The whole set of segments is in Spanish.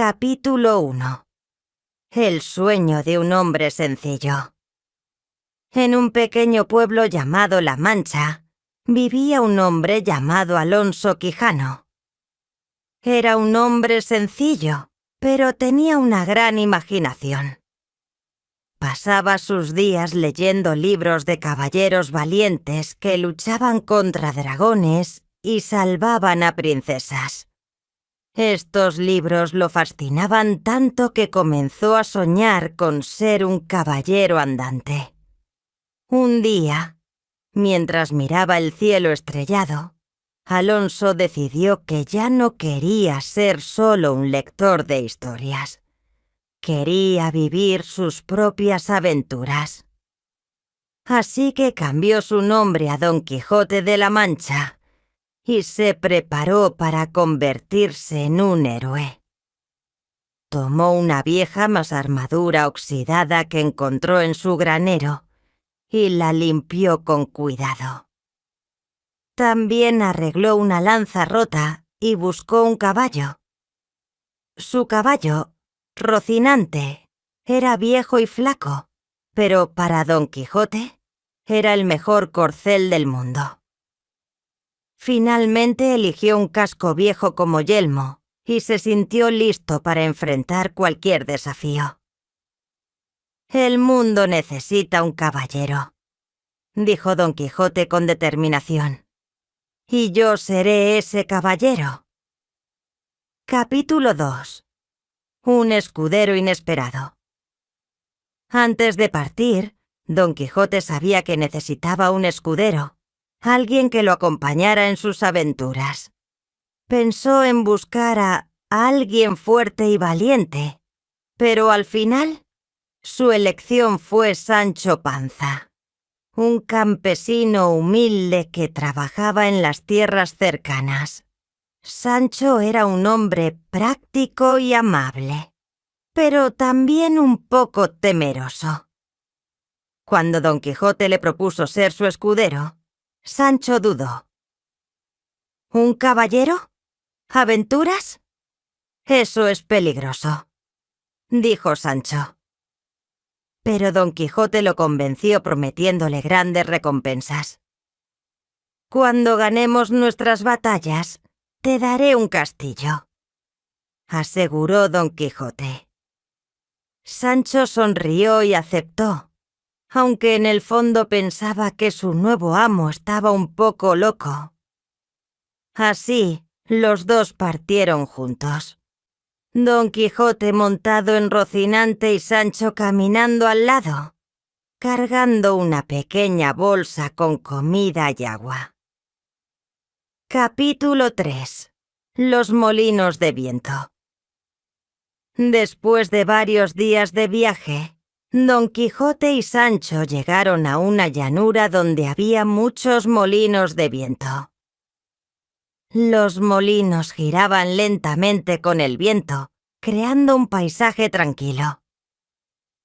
Capítulo 1. El sueño de un hombre sencillo. En un pequeño pueblo llamado La Mancha, vivía un hombre llamado Alonso Quijano. Era un hombre sencillo, pero tenía una gran imaginación. Pasaba sus días leyendo libros de caballeros valientes que luchaban contra dragones y salvaban a princesas. Estos libros lo fascinaban tanto que comenzó a soñar con ser un caballero andante. Un día, mientras miraba el cielo estrellado, Alonso decidió que ya no quería ser solo un lector de historias. Quería vivir sus propias aventuras. Así que cambió su nombre a Don Quijote de la Mancha y se preparó para convertirse en un héroe. Tomó una vieja armadura oxidada que encontró en su granero y la limpió con cuidado. También arregló una lanza rota y buscó un caballo. Su caballo, Rocinante, era viejo y flaco, pero para Don Quijote era el mejor corcel del mundo. Finalmente eligió un casco viejo como yelmo y se sintió listo para enfrentar cualquier desafío. «El mundo necesita un caballero», dijo Don Quijote con determinación. «Y yo seré ese caballero». Capítulo 2. Un escudero inesperado. Antes de partir, Don Quijote sabía que necesitaba un escudero, alguien que lo acompañara en sus aventuras. Pensó en buscar a alguien fuerte y valiente, pero al final su elección fue Sancho Panza, un campesino humilde que trabajaba en las tierras cercanas. Sancho era un hombre práctico y amable, pero también un poco temeroso. Cuando Don Quijote le propuso ser su escudero, Sancho dudó. ¿Un caballero? ¿Aventuras? Eso es peligroso, dijo Sancho. Pero Don Quijote lo convenció prometiéndole grandes recompensas. «Cuando ganemos nuestras batallas, te daré un castillo», aseguró Don Quijote. Sancho sonrió y aceptó, aunque en el fondo pensaba que su nuevo amo estaba un poco loco. Así, los dos partieron juntos. Don Quijote montado en Rocinante y Sancho caminando al lado, cargando una pequeña bolsa con comida y agua. Capítulo 3. Los molinos de viento. Después de varios días de viaje, Don Quijote y Sancho llegaron a una llanura donde había muchos molinos de viento. Los molinos giraban lentamente con el viento, creando un paisaje tranquilo.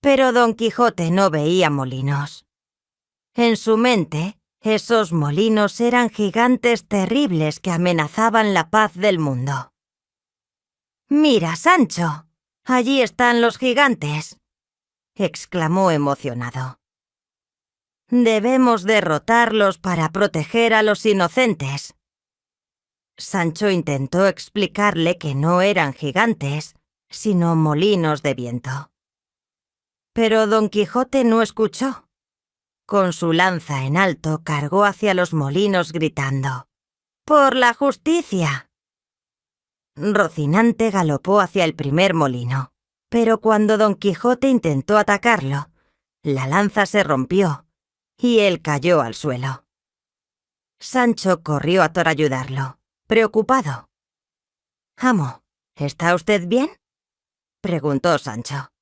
Pero Don Quijote no veía molinos. En su mente, esos molinos eran gigantes terribles que amenazaban la paz del mundo. «Mira, Sancho, allí están los gigantes», exclamó emocionado. «Debemos derrotarlos para proteger a los inocentes». Sancho intentó explicarle que no eran gigantes, sino molinos de viento. Pero Don Quijote no escuchó. Con su lanza en alto cargó hacia los molinos gritando: «¡Por la justicia!». Rocinante galopó hacia el primer molino, pero cuando Don Quijote intentó atacarlo, la lanza se rompió y él cayó al suelo. Sancho corrió a ayudarlo, preocupado. «Amo, ¿está usted bien?», preguntó Sancho.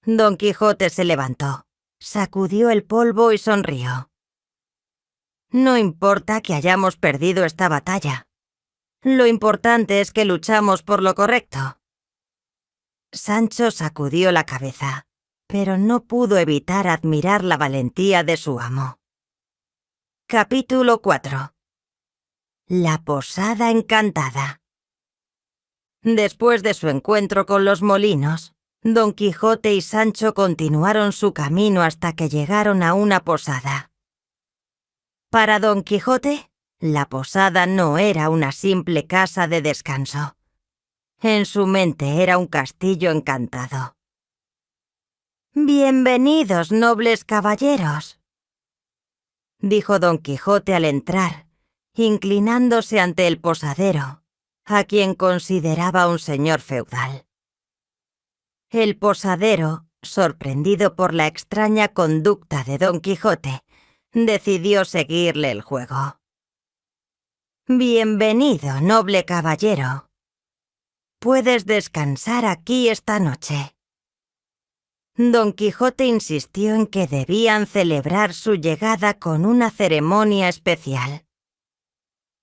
Don Quijote se levantó, sacudió el polvo y sonrió. «No importa que hayamos perdido esta batalla. Lo importante es que luchamos por lo correcto». Sancho sacudió la cabeza, pero no pudo evitar admirar la valentía de su amo. Capítulo 4. La posada encantada. Después de su encuentro con los molinos, Don Quijote y Sancho continuaron su camino hasta que llegaron a una posada. Para Don Quijote, la posada no era una simple casa de descanso. En su mente era un castillo encantado. «Bienvenidos, nobles caballeros», dijo Don Quijote al entrar, inclinándose ante el posadero, a quien consideraba un señor feudal. El posadero, sorprendido por la extraña conducta de Don Quijote, decidió seguirle el juego. «Bienvenido, noble caballero. Puedes descansar aquí esta noche». Don Quijote insistió en que debían celebrar su llegada con una ceremonia especial.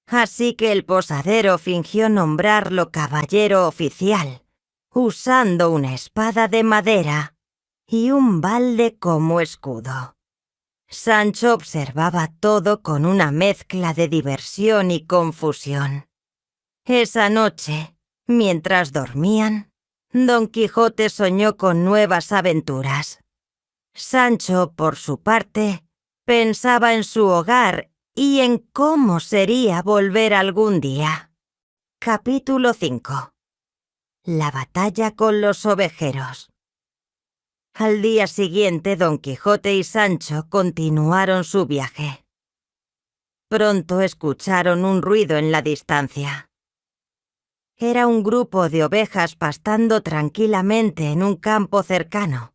Así que el posadero fingió nombrarlo caballero oficial, usando una espada de madera y un balde como escudo. Sancho observaba todo con una mezcla de diversión y confusión. Esa noche, mientras dormían, Don Quijote soñó con nuevas aventuras. Sancho, por su parte, pensaba en su hogar y en cómo sería volver algún día. Capítulo 5. La batalla con los ovejeros. Al día siguiente, Don Quijote y Sancho continuaron su viaje. Pronto escucharon un ruido en la distancia. Era un grupo de ovejas pastando tranquilamente en un campo cercano.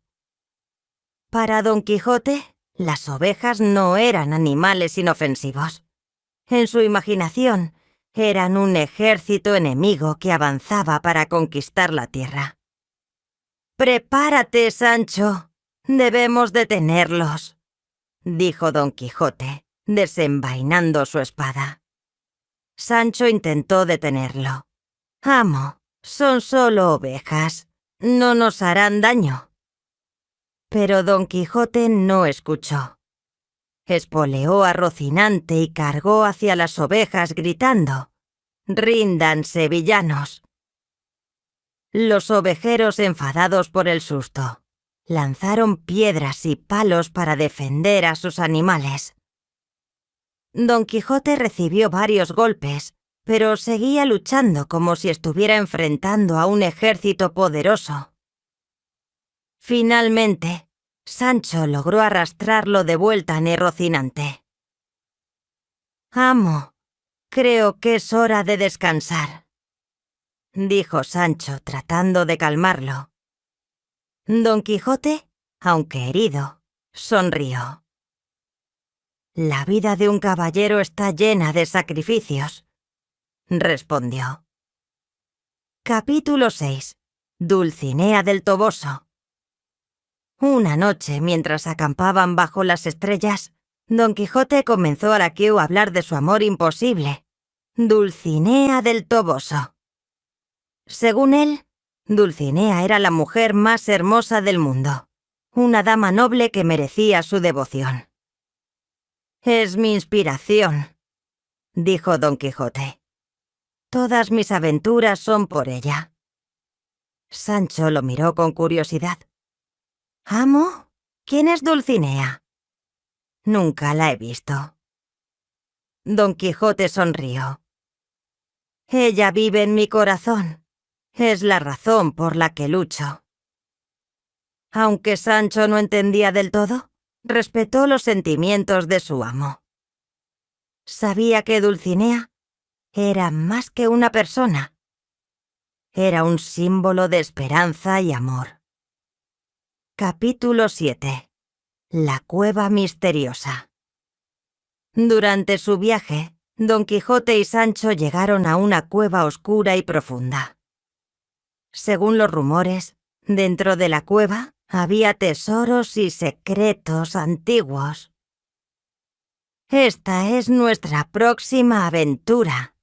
Para Don Quijote, las ovejas no eran animales inofensivos. En su imaginación, eran un ejército enemigo que avanzaba para conquistar la tierra. «Prepárate, Sancho. Debemos detenerlos», dijo Don Quijote, desenvainando su espada. Sancho intentó detenerlo. «Amo, son solo ovejas. No nos harán daño». Pero Don Quijote no escuchó. Espoleó a Rocinante y cargó hacia las ovejas gritando: «¡Ríndanse, villanos!». Los ovejeros, enfadados por el susto, lanzaron piedras y palos para defender a sus animales. Don Quijote recibió varios golpes, pero seguía luchando como si estuviera enfrentando a un ejército poderoso. Finalmente, Sancho logró arrastrarlo de vuelta a Rocinante. «Amo, creo que es hora de descansar», dijo Sancho tratando de calmarlo. Don Quijote, aunque herido, sonrió. «La vida de un caballero está llena de sacrificios», respondió. Capítulo 6. Dulcinea del Toboso. Una noche, mientras acampaban bajo las estrellas, Don Quijote comenzó a hablar de su amor imposible, Dulcinea del Toboso. Según él, Dulcinea era la mujer más hermosa del mundo, una dama noble que merecía su devoción. «Es mi inspiración», dijo Don Quijote. «Todas mis aventuras son por ella». Sancho lo miró con curiosidad. «¿Amo? ¿Quién es Dulcinea?» «Nunca la he visto». Don Quijote sonrió. «Ella vive en mi corazón. Es la razón por la que lucho». Aunque Sancho no entendía del todo, respetó los sentimientos de su amo. Sabía que Dulcinea era más que una persona. Era un símbolo de esperanza y amor. Capítulo 7. La cueva misteriosa. Durante su viaje, Don Quijote y Sancho llegaron a una cueva oscura y profunda. Según los rumores, dentro de la cueva había tesoros y secretos antiguos. «Esta es nuestra próxima aventura»,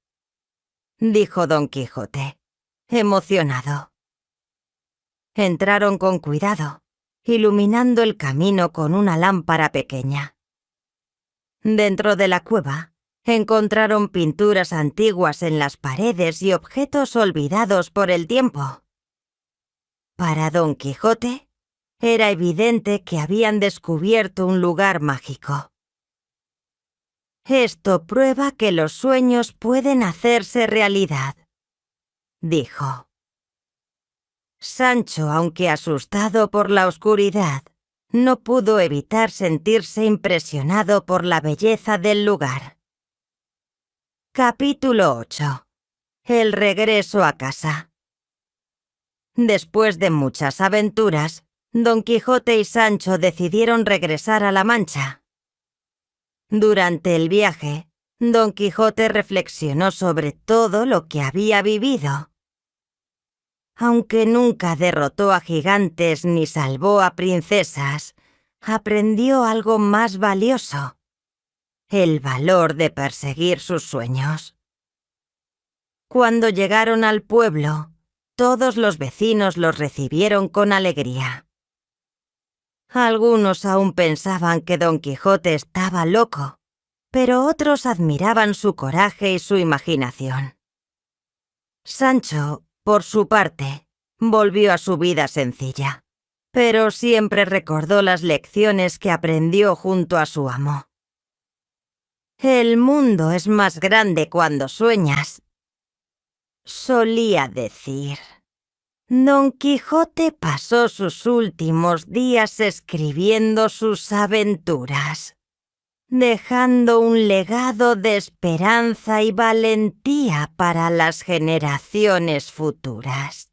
dijo Don Quijote, emocionado. Entraron con cuidado, iluminando el camino con una lámpara pequeña. Dentro de la cueva Encontraron pinturas antiguas en las paredes y objetos olvidados por el tiempo. Para Don Quijote, era evidente que habían descubierto un lugar mágico. «Esto prueba que los sueños pueden hacerse realidad», dijo. Sancho, aunque asustado por la oscuridad, no pudo evitar sentirse impresionado por la belleza del lugar. Capítulo 8. El regreso a casa. Después de muchas aventuras, Don Quijote y Sancho decidieron regresar a La Mancha. Durante el viaje, Don Quijote reflexionó sobre todo lo que había vivido. Aunque nunca derrotó a gigantes ni salvó a princesas, aprendió algo más valioso: el valor de perseguir sus sueños. Cuando llegaron al pueblo, todos los vecinos los recibieron con alegría. Algunos aún pensaban que Don Quijote estaba loco, pero otros admiraban su coraje y su imaginación. Sancho, por su parte, volvió a su vida sencilla, pero siempre recordó las lecciones que aprendió junto a su amo. «El mundo es más grande cuando sueñas», solía decir. Don Quijote pasó sus últimos días escribiendo sus aventuras, dejando un legado de esperanza y valentía para las generaciones futuras.